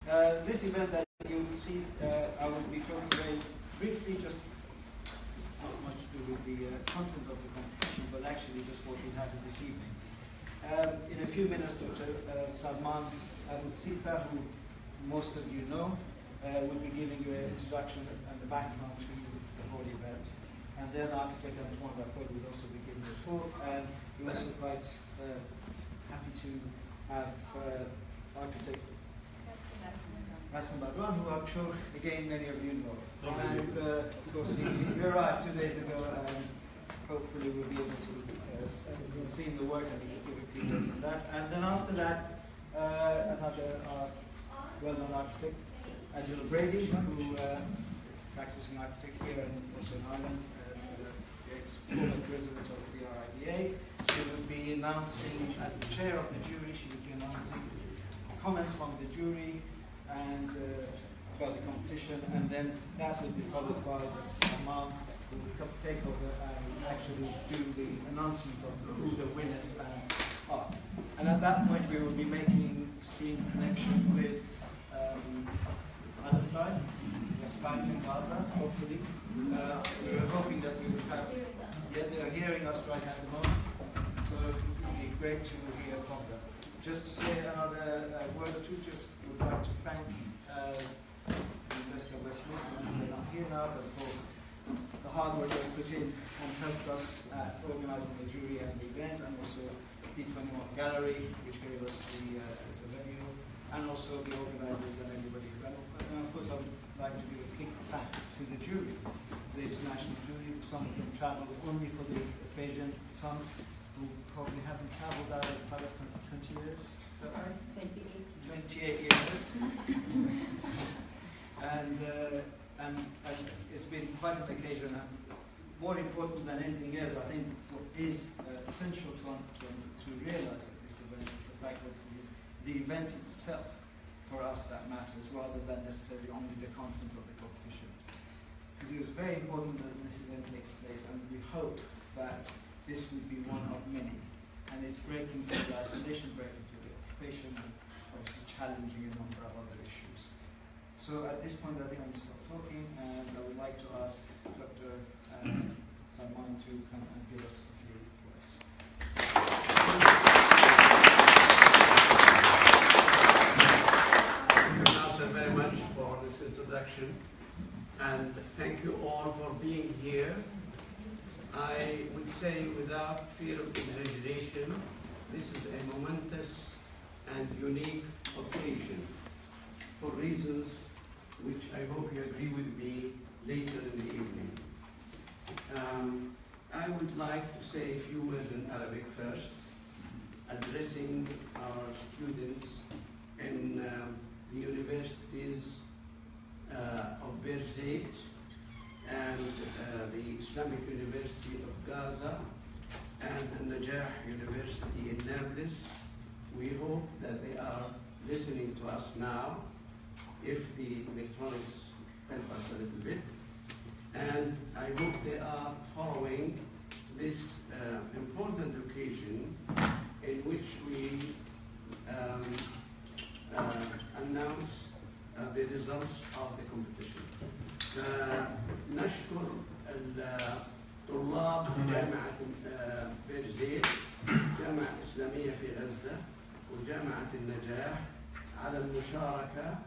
This event that you will see, I will be talking very briefly, just not much to do with the content of the competition, but actually just what we had this evening. In a few minutes, Dr. Salman Abu-Sita, who most of you know, will be giving you an introduction and the background to the whole event. And then architect Antoine Lafolle will also be giving a talk, and we're also quite happy to have architect Hassan Badwan, who I'm sure, again, many of you know. And of course, he arrived 2 days ago, and hopefully we'll be able to see the work and give a few words on that. And then after that, another well-known architect, Angela Brady, who is a practicing architect here and also in Ireland, ex-former president of the RIBA. She will be announcing, as the chair of the jury, she will be announcing comments from the jury and about the competition, and then that will be followed by Salman, who will take over and actually do the announcement of who the winners are. And at that point, we will be making screen connection with Palestine, West Bank and Gaza, hopefully. We were hoping that we would have, they are hearing us right at the moment, so it would be great to hear from them. Just to say another word or two, just would like to thank the University of Westminster, they're not here now, but for the hard work they put in and helped us at organizing the jury and the event, and also P21 Gallery, which gave us the venue, and also the organizers and everybody. And of course, I would like to give a quick thank to the jury, the international jury. Some of them traveled only for the occasion, some who probably haven't traveled out of Palestine for 20 years. Is that right? 28 years. and it's been quite an occasion. And more important than anything else, I think what is essential to realize at this event is the fact that it is the event itself for us that matters, rather than necessarily only the content of the competition. Because it was very important that this event takes place, and we hope that this will be one of many, and it's breaking through the isolation, breaking through the occupation, and obviously challenging a number of other issues. So at this point, I think I'm going to stop talking, and I would like to ask Dr. Salman to come and give us a few words. Thank you, Nasser, very much for this introduction, and thank you all for being here. I would say, without fear of exaggeration, this is a momentous and unique occasion for reasons which I hope you agree with me later in the evening. I would like to say a few words in Arabic first, addressing our students in the universities of Berzeit and the Islamic University of Gaza and Najah University in Nablus. We hope that they are listening to us now, if the electronics help us a little bit. And I hope they are following this important occasion in which we announce the results of the competition. نشكر طلاب جامعة بيرزيت، جامعة إسلامية في غزة وجامعة النجاح على المشاركة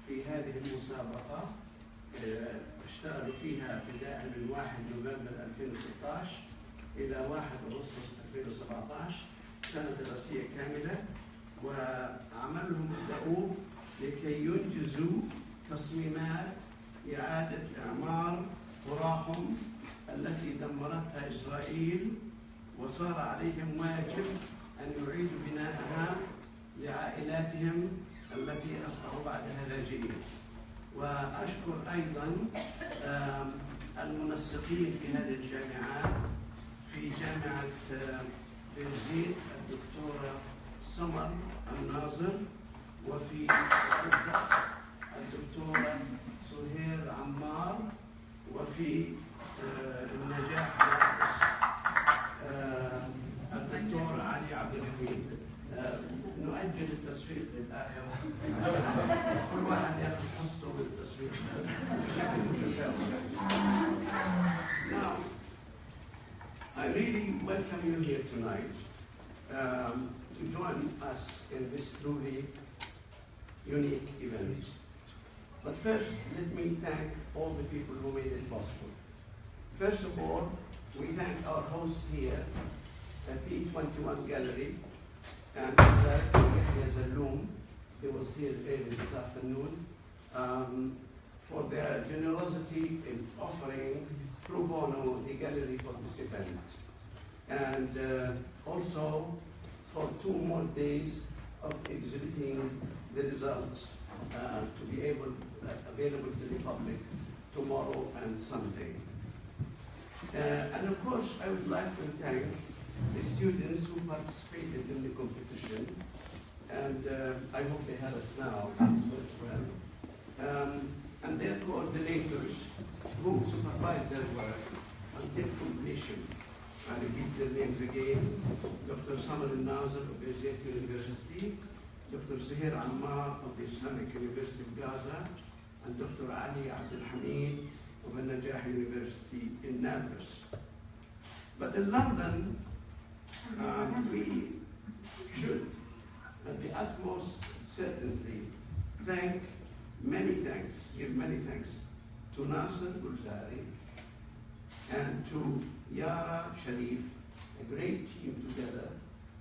في هذه المسابقة. اشتغلوا فيها بداية من 1 نوفمبر 2016 إلى 1 أغسطس 2017، سنة دراسية كاملة، وعملهم الدؤوب لكي ينجزوا تصميمات إعادة إعمار قراهم التي دمرتها إسرائيل، وصار عليهم واجب أن يعيدوا بناءها لعائلاتهم التي أصبحوا بعدها لاجئين. وأشكر أيضا المنسقين في هذه الجامعات، في جامعة بيرزيت الدكتورة سمر الناظر، وفي غزة الدكتورة سهير عمار، وفي النجاح الدكتور علي عبد الحميد. نؤجل التصفيق للآخر. كل واحد really welcome you here tonight to join us in this truly unique event. But first, let me thank all the people who made it possible. First of all, we thank our hosts here at P21 Gallery, and Yahya Zalloum, he was here early this afternoon, for their generosity in offering pro bono the gallery for this event. And also for 2 more days of exhibiting the results to be available to the public tomorrow and Sunday. And of course, I would like to thank the students who participated in the competition, and I hope they have us now as well. And their coordinators who supervise their work until completion. I repeat their names again: Dr. Samar al-Nazir of Bezat University, Dr. Sahir Ammar of the Islamic University of Gaza, and Dr. Ali Abdul Hamid of Al-Najah University in Nablus. But in London, we should, at the utmost certainty, give many thanks to Nasser Gulzari and to Yara Sharif, a great team together,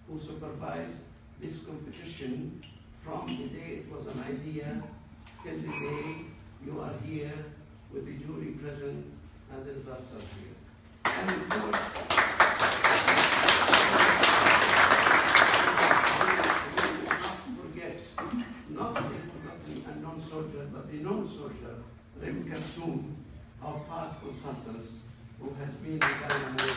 who supervised this competition from the day it was an idea till the day you are here with the jury present and the results are here. And of course, we will not forget, not the forgotten and non-soldier, but the non-soldier, Rem Kassoum, our part consultants, who has been the dynamic.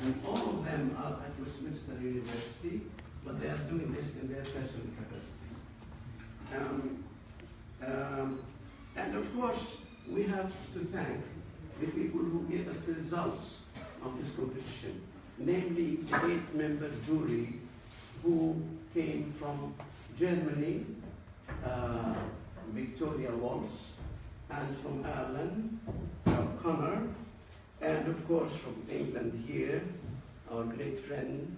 And all of them are at Westminster University, but they are doing this in their personal capacity. And of course, we have to thank the people who gave us the results of this competition, namely the 8-member jury who came from Germany, Victoria Walsh, and from Ireland, Connor, and of course from England here, our great friend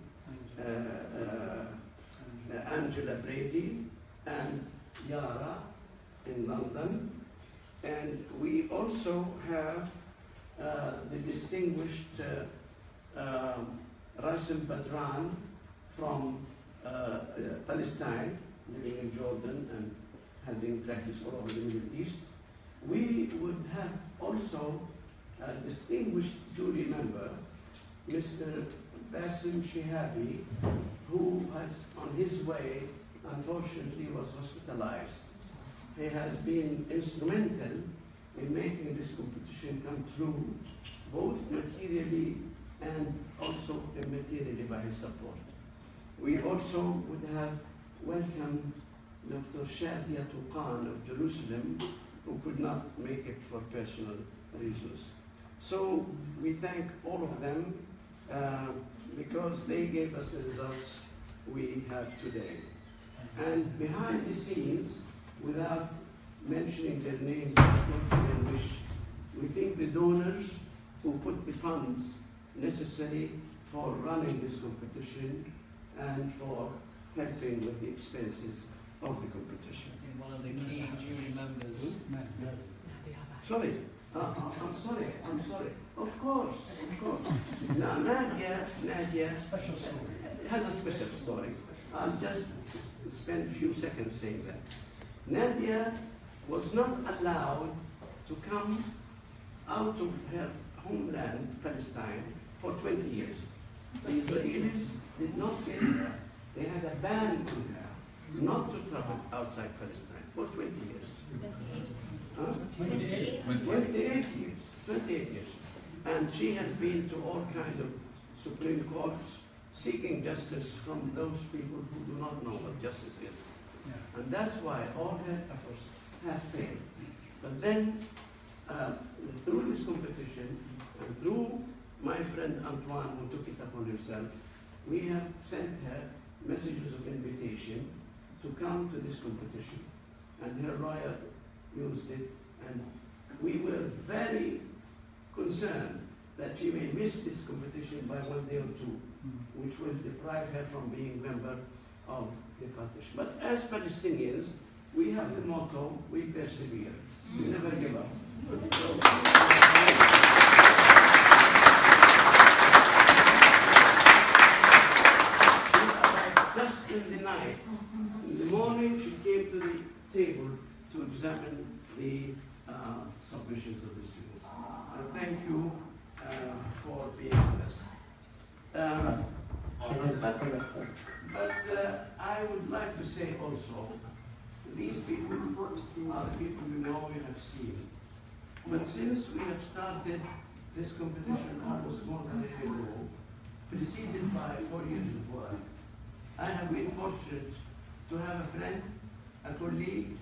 Angela Brady, and Yara in London. And we also have the distinguished Rasim Badran from Palestine, living in Jordan and having practiced all over the Middle East. We would have also a distinguished jury member, Mr. Basim Shihabi, who has, on his way, unfortunately was hospitalized. He has been instrumental in making this competition come true, both materially and also immaterially by his support. We also would have welcomed Dr. Shadia Tuqan of Jerusalem, who could not make it for personal reasons. So we thank all of them because they gave us the results we have today. And behind the scenes, without mentioning their names, we thank the donors who put the funds necessary for running this competition and for helping with the expenses of the competition. One of the key jury members. Sorry, I'm sorry. Of course. Now, Nadia has a special story. I'll just spend a few seconds saying that. Nadia was not allowed to come out of her homeland, Palestine, for 20 years. The Israelis did not get her. They had a ban on her not to travel outside Palestine for 20 years. 28 years. And she has been to all kinds of Supreme Courts seeking justice from those people who do not know what justice is. And that's why all her efforts have failed. But then, through this competition, and through my friend Antoine, who took it upon himself, we have sent her messages of invitation to come to this competition. And her lawyer used it, and we were very concerned that she may miss this competition by 1 day or 2, which will deprive her from being member of the competition. But as Palestinians, we have the motto, we persevere, we never give up. Just in the night, in the morning, she came to the table to examine the submissions of the students. Thank you for being with us. But I would like to say also, these people are the people you know, you have seen. But since we have started this competition almost more than a year ago, preceded by 4 years of work, I have been fortunate to have a friend, a colleague,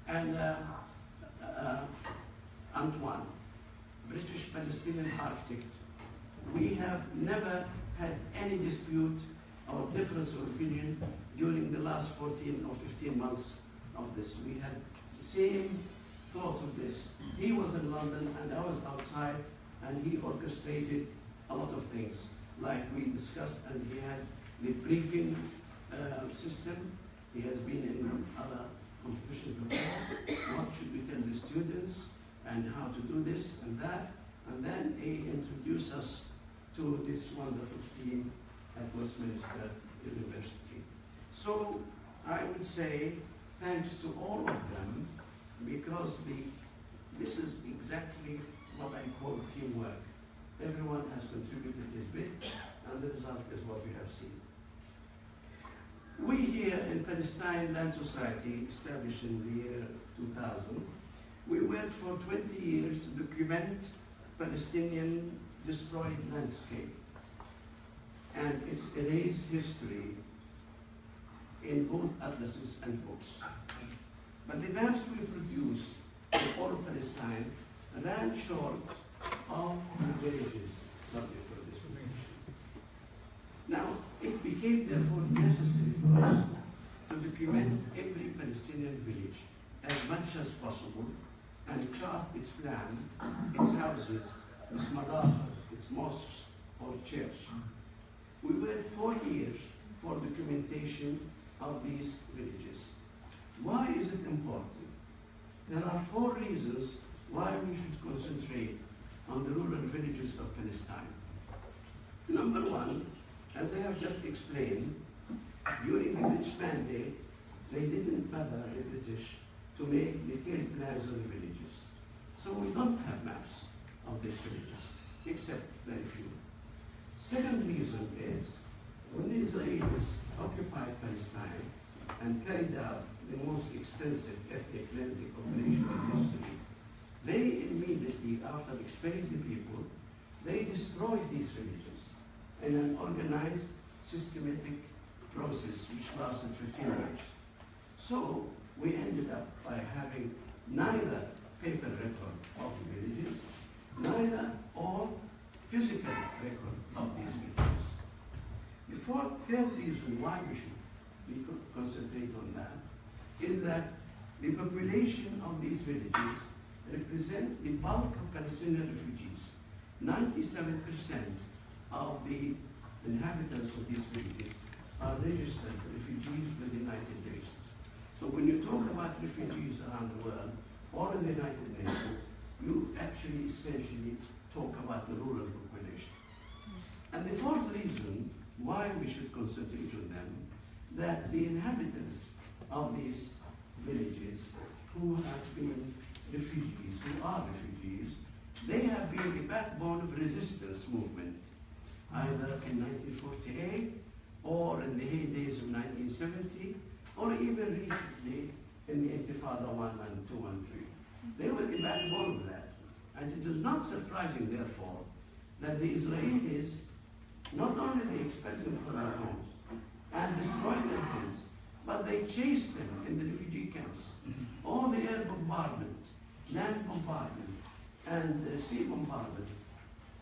and Antoine, British-Palestinian architect. We have never had any dispute or difference of opinion during the last 14 or 15 months of this. We had the same thoughts of this. He was in London and I was outside, and he orchestrated a lot of things, like we discussed, and he had the briefing system. He has been in other competitions before. What should we tell the students and how to do this and that? And then he introduced us to this wonderful team at Westminster University. So I would say thanks to all of them, because this is exactly what I call teamwork. Everyone has contributed his bit, and the result is what we have seen. We here in Palestine Land Society, established in the year 2000, we worked for 20 years to document Palestinian destroyed landscape and its erased history in both atlases and books. But the maps we produced for all of Palestine ran short of the villages subject for this competition. Now, it became therefore necessary for us to document every Palestinian village as much as possible and chart its plan, its houses, its madaf, its mosques, or church. We worked 4 years for documentation of these villages. Why is it important? There are 4 reasons why we should concentrate on the rural villages of Palestine. Number 1, as I have just explained, during the British mandate, they didn't bother the British to make detailed plans of the villages. So we don't have maps of these villages, except very few. Second reason is, when the Israelis occupied Palestine and carried out the most extensive ethnic cleansing operation in history, they immediately, after expelling the people, they destroyed these villages in an organized, systematic process which lasted 15 years. So we ended up by having neither paper record of the villages, neither or physical record of these villages. The third reason why we should concentrate on that is that the population of these villages represent the bulk of Palestinian refugees. 97% of the inhabitants of these villages are registered refugees with the United Nations. So when you talk about refugees around the world or in the United Nations, you actually essentially talk about the rural population. And the fourth reason why we should concentrate on them, that the inhabitants of these villages who have been refugees, who are refugees, they have been the backbone of resistance movement, either in 1948 or in the heydays of 1970, or even recently in the Intifada 1 and 2 and 3. They were the backbone of that. And it is not surprising, therefore, that the Israelis, not only they expelled them from their homes and destroyed their homes, but they chased them in the refugee camps. All the air bombardment, land bombardment, and sea bombardment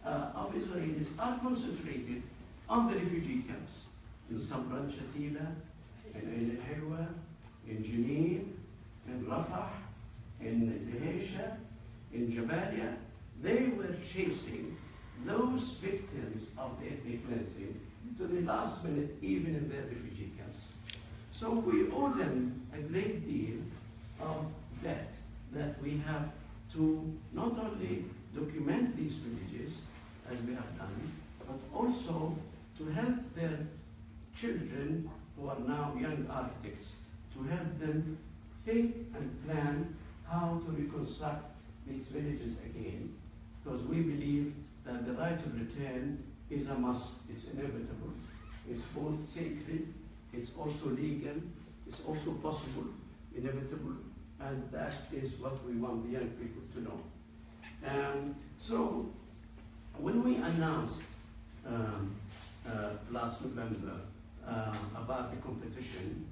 of Israelis are concentrated on the refugee camps in Sabra, Shatila, in Hilwa, in Jenin, in Rafah, in Dheisha, in Jabalia. They were chasing those victims of the ethnic cleansing to the last minute, even in their refugee camps. So we owe them a great deal of debt that we have to not only document these villages, as we have done, but also to help their children, who are now young architects, to help them think and plan how to reconstruct these villages again, because we believe that the right of return is a must, it's inevitable. It's both sacred, it's also legal, it's also possible, inevitable, and that is what we want the young people to know. So when we announced last November about the competition,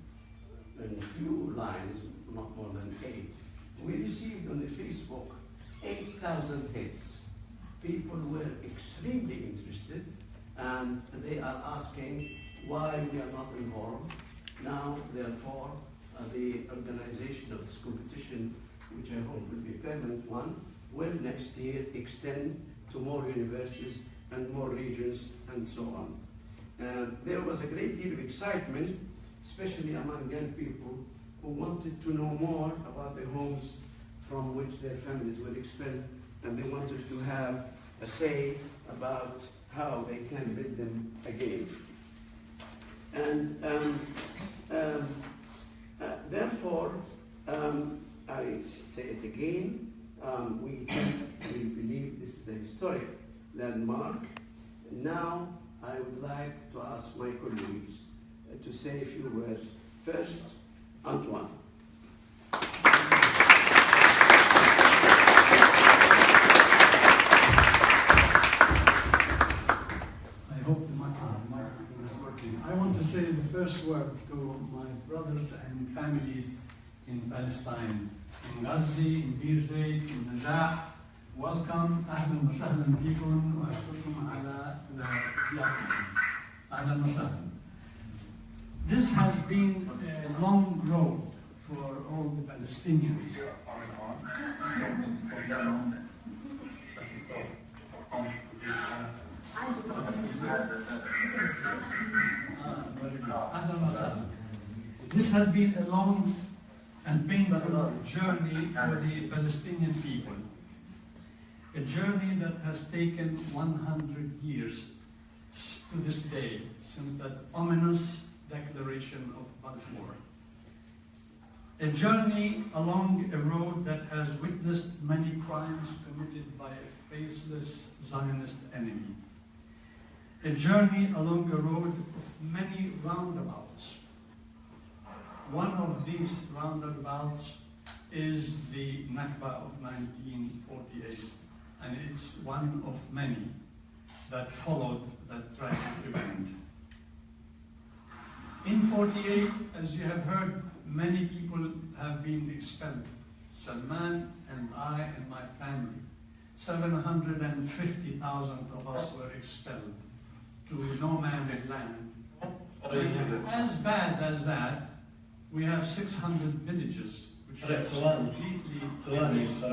in a few lines, not more than 8, we received on the Facebook 8,000 hits. People were extremely interested, and they are asking why we are not involved. Now, therefore, the organization of this competition, which I hope will be a permanent one, will next year extend to more universities and more regions and so on. There was a great deal of excitement, especially among young people who wanted to know more about the homes from which their families were expelled, and they wanted to have a say about how they can build them again. And therefore, I say it again, we believe this is a historic landmark. Now, I would like to ask my colleagues to say a few words. First, Antoine. I hope the microphone is working. I want to say the first word to my brothers and families in Palestine, in Ghazi, in Bir Zayt, in Najah. Welcome, أهلا وسهلا بكم وأشكركم على ضيافتكم. أهلا وسهلا. This has been a long road for all the Palestinians. This has been a long and painful journey for the Palestinian people. A journey that has taken 100 years to this day, since that ominous declaration of Balfour. A journey along a road that has witnessed many crimes committed by a faceless Zionist enemy. A journey along a road of many roundabouts. One of these roundabouts is the Nakba of 1948, and it's one of many that followed that tragic event. In 48, as you have heard, many people have been expelled. Salman and I and my family, 750,000 of us were expelled to no man's land. And as bad as that, we have 600 villages which are completely erased.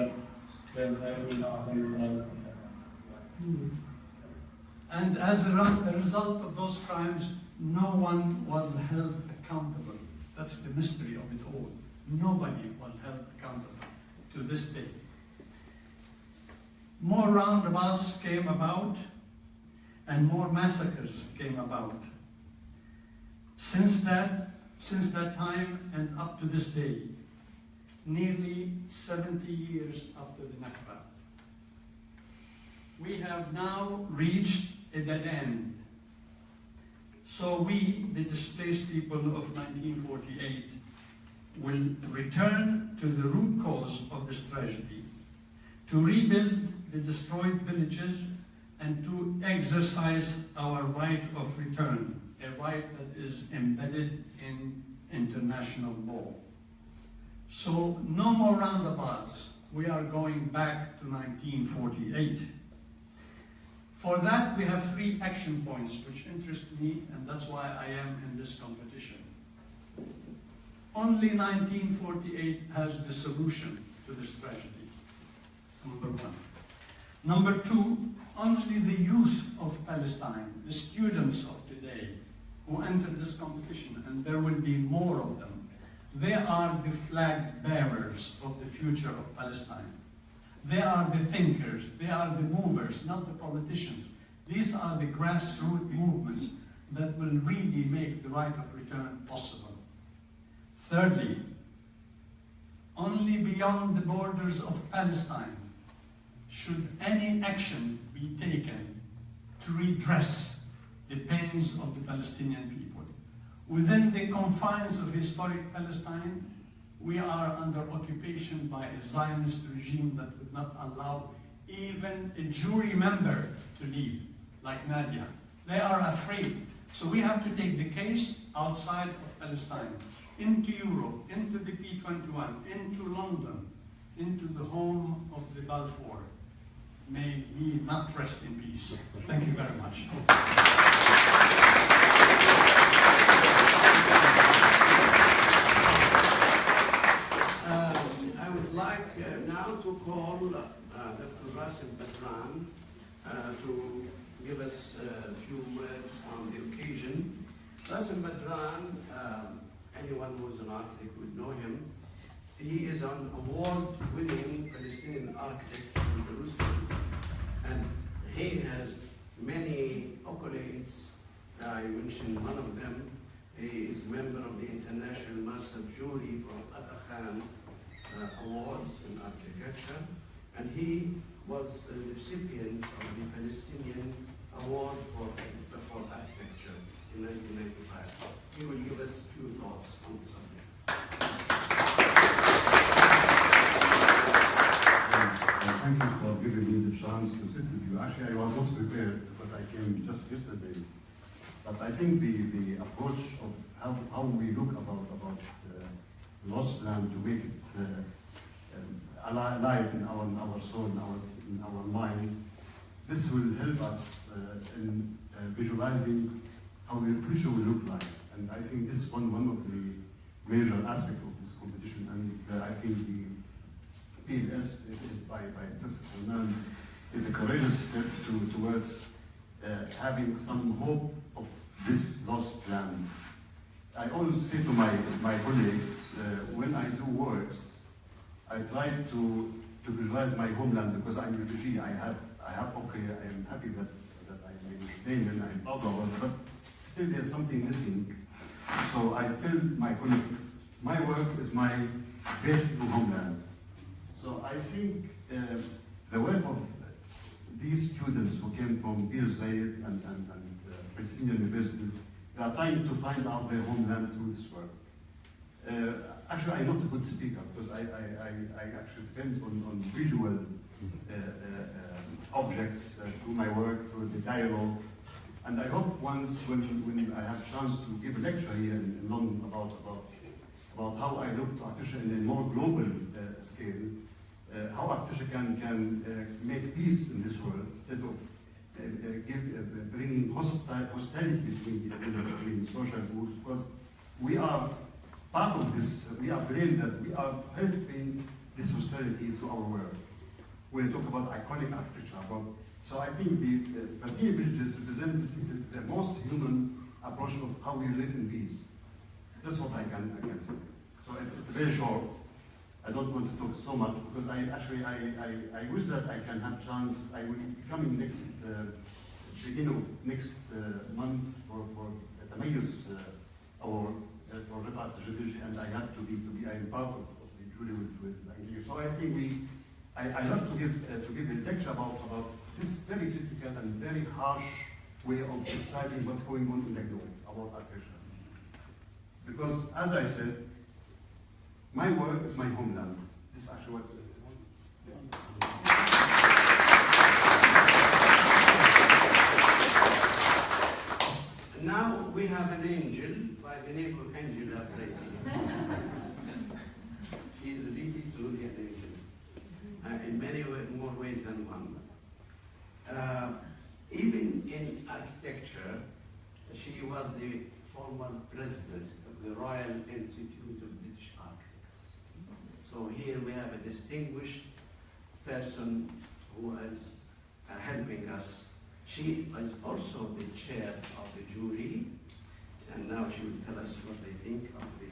And as a result of those crimes, no one was held accountable. That's the mystery of it all. Nobody was held accountable to this day. More roundabouts came about, and more massacres came about. Since that time and up to this day, nearly 70 years after the Nakba, we have now reached a dead end. So we, the displaced people of 1948, will return to the root cause of this tragedy, to rebuild the destroyed villages and to exercise our right of return, a right that is embedded in international law. So no more roundabouts. We are going back to 1948. For that, we have 3 action points which interest me, and that's why I am in this competition. Only 1948 has the solution to this tragedy. Number 1. Number two, only the youth of Palestine, the students of today who entered this competition, and there will be more of them, they are the flag bearers of the future of Palestine. They are the thinkers, they are the movers, not the politicians. These are the grassroots movements that will really make the right of return possible. Thirdly, only beyond the borders of Palestine should any action be taken to redress the pains of the Palestinian people. Within the confines of historic Palestine, we are under occupation by a Zionist regime that would not allow even a jury member to leave, like Nadia. They are afraid. So we have to take the case outside of Palestine, into Europe, into the P21, into London, into the home of the Balfour. May he not rest in peace. Thank you very much. I would like now to call Dr. Rasim Badran to give us a few words on the occasion. Rasim Badran, anyone who's an architect would know him. He is an award-winning Palestinian architect from Jerusalem, and he has many accolades. I mentioned one of them. He is a member of the International Master Jury for Aga Khan Awards in Architecture, and he was the recipient of the Palestinian Award for Architecture in 1995. He will give us a few thoughts on the subject. Thank you for giving me the chance to sit with you. Actually, I was not prepared because I came just yesterday. But I think the approach of how we look about lost land to make it alive in our soul, in our mind, this will help us in visualizing how the future will look like. And I think this is one of the major aspects of this competition. And I think the PLS by Dr. Salman is a courageous step towards having some hope of this lost land. I always say to my colleagues, when I do works, I try to visualize my homeland because I'm a refugee. I am happy that I'm in Yemen, I'm proud of it, but still there's something missing. So I tell my colleagues, my work is my best to homeland. So I think the work of these students who came from Bir Zayed and Palestinian universities, they are trying to find out their homeland through this work. Actually, I'm not a good speaker because I actually depend on visual objects through my work, through the dialogue. And I hope once when I have a chance to give a lecture here in London about how I look to architecture in a more global scale, how architecture can make peace in this world instead of bringing hostility between social groups, because we are part of this. We are blamed that we are helping this hostility through our work. When we talk about iconic architecture, so I think the Palestinian villages represent the most human approach of how we live in peace. That's what I can say. So it's very short. I don't want to talk so much because I wish that I can have chance. I will be coming beginning of next month for the Mayor's Award for Rifat Judiciary, and I have to be I'm part of the jury with Anglia. So I think I love to give a lecture about this very critical and very harsh way of criticizing what's going on in the globe about architecture. Because as I said, my work is my homeland. This is actually what. Now we have an angel by the name of Angela Brady. She is really truly an angel, in many more ways than one. Even in architecture, she was the former president of the Royal Institute of British Architects. So here we have a distinguished person who is helping us. She is also the chair of the jury, and now she will tell us what they think of the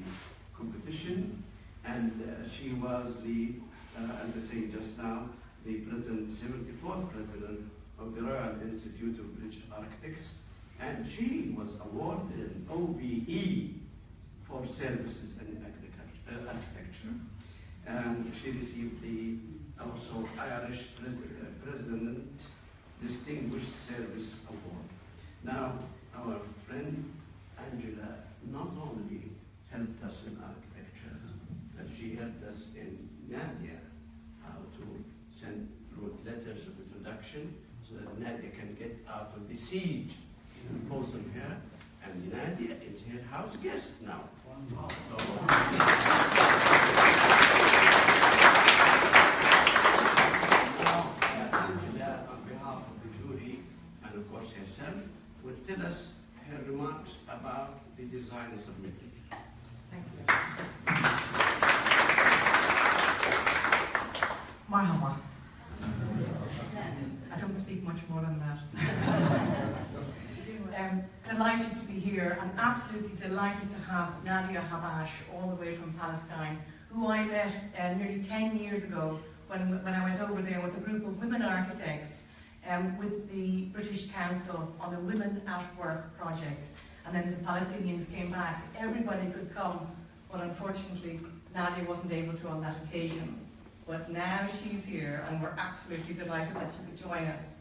competition. And she was the, as I say just now, the president, 74th president of the Royal Institute of British Architects, and she was awarded an OBE for services in architecture. And she received the also Irish President Distinguished Service Award. Now, our friend Angela not only helped us in architecture, but she helped us in Nadia, how to wrote letters of introduction so that Nadia can get out of the siege imposing her. And Nadia is her house guest now. Wow. Angela, on behalf of the jury, and of course herself, will tell us her remarks about the design submitted. Thank you. Marhaba. I don't speak much more than that. Delighted to be here, and absolutely delighted to have Nadia Habash all the way from Palestine, who I met nearly 10 years ago when I went over there with a group of women architects with the British Council on a Women at Work project. And then the Palestinians came back. Everybody could come, but unfortunately Nadia wasn't able to on that occasion. But now she's here, and we're absolutely delighted that she could join us.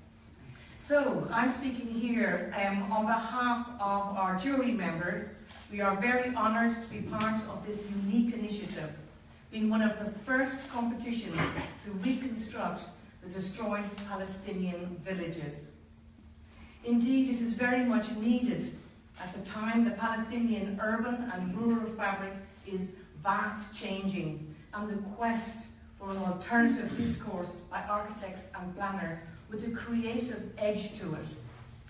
So, I'm speaking here on behalf of our jury members. We are very honoured to be part of this unique initiative, being one of the first competitions to reconstruct the destroyed Palestinian villages. Indeed, it is very much needed at the time the Palestinian urban and rural fabric is fast changing, and the quest for an alternative discourse by architects and planners with a creative edge to it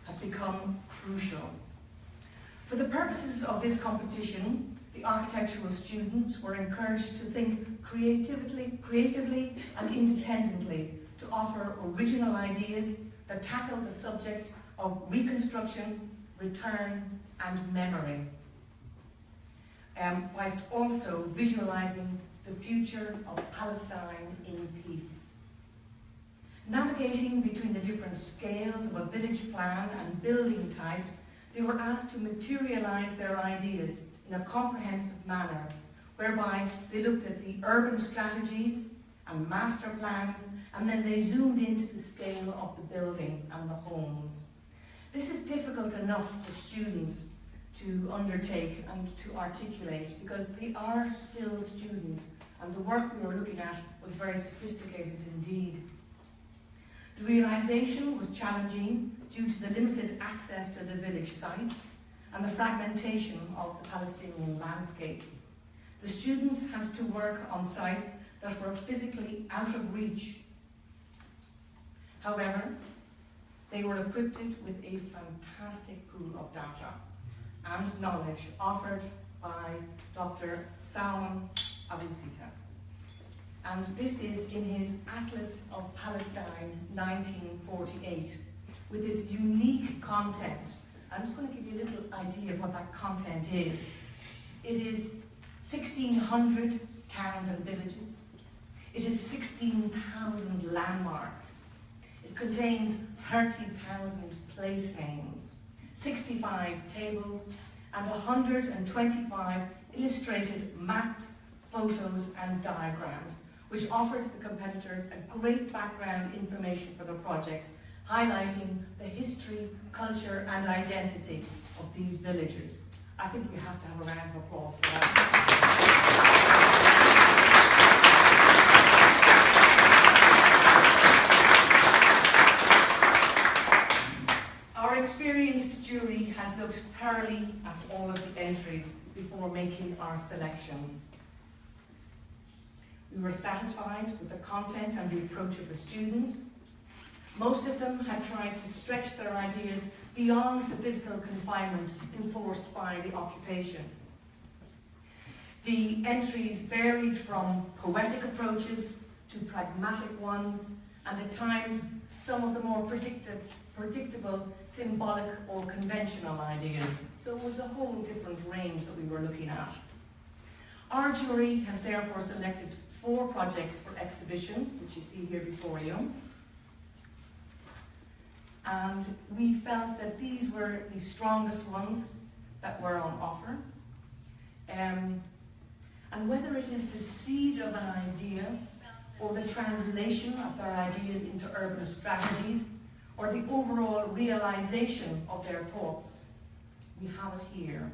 has become crucial. For the purposes of this competition, the architectural students were encouraged to think creatively and independently to offer original ideas that tackle the subject of reconstruction, return and memory, whilst also visualising the future of Palestine in peace. Navigating between the different scales of a village plan and building types, they were asked to materialise their ideas in a comprehensive manner, whereby they looked at the urban strategies and master plans, and then they zoomed into the scale of the building and the homes. This is difficult enough for students to undertake and to articulate, because they are still students, and the work we were looking at was very sophisticated indeed. The realisation was challenging due to the limited access to the village sites and the fragmentation of the Palestinian landscape. The students had to work on sites that were physically out of reach. However, they were equipped with a fantastic pool of data and knowledge offered by Dr. Salman Abu-Sita. And this is in his Atlas of Palestine 1948, with its unique content. I'm just going to give you a little idea of what that content is. It is 1,600 towns and villages. It is 16,000 landmarks. It contains 30,000 place names, 65 tables, and 125 illustrated maps, photos, and diagrams, which offers the competitors a great background information for the projects, highlighting the history, culture, and identity of these villages. I think we have to have a round of applause for that. Our experienced jury has looked thoroughly at all of the entries before making our selection. We were satisfied with the content and the approach of the students. Most of them had tried to stretch their ideas beyond the physical confinement enforced by the occupation. The entries varied from poetic approaches to pragmatic ones, and at times some of the more predictable, symbolic or conventional ideas. So it was a whole different range that we were looking at. Our jury has therefore selected 4 projects for exhibition, which you see here before you. And we felt that these were the strongest ones that were on offer. And whether it is the seed of an idea, or the translation of their ideas into urban strategies, or the overall realization of their thoughts, we have it here.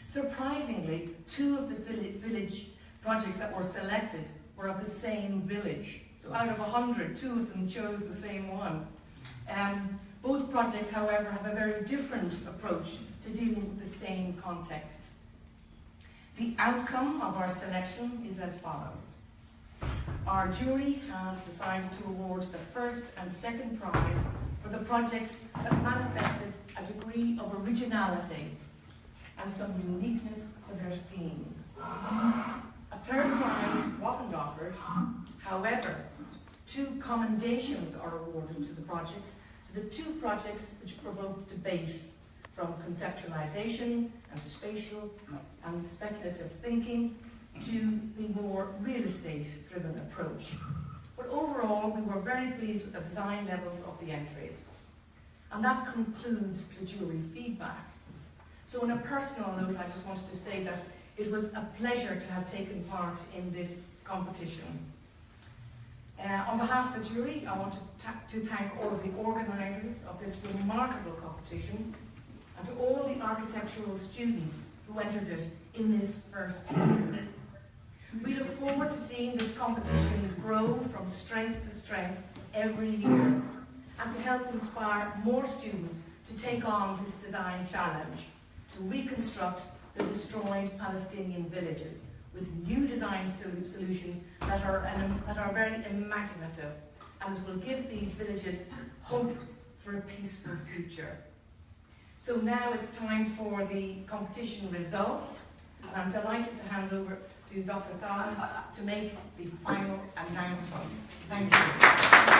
Surprisingly, 2 of the village projects that were selected were of the same village. So out of 100, 2 of them chose the same one. Both projects, however, have a very different approach to dealing with the same context. The outcome of our selection is as follows. Our jury has decided to award the first and second prize for the projects that manifested a degree of originality and some uniqueness to their schemes. A third prize wasn't offered. However, 2 commendations are awarded to the projects, to the 2 projects which provoked debate, from conceptualization and spatial and speculative thinking to the more real estate-driven approach. But overall, we were very pleased with the design levels of the entries. And that concludes the jury feedback. So on a personal note, I just wanted to say that it was a pleasure to have taken part in this competition. On behalf of the jury, I want to thank all of the organisers of this remarkable competition, and to all the architectural students who entered it in this first year. We look forward to seeing this competition grow from strength to strength every year, and to help inspire more students to take on this design challenge, to reconstruct the destroyed Palestinian villages with new design solutions that are very imaginative and will give these villages hope for a peaceful future. So now it's time for the competition results, and I'm delighted to hand over to Dr. Saleh to make the final announcements. Thank you.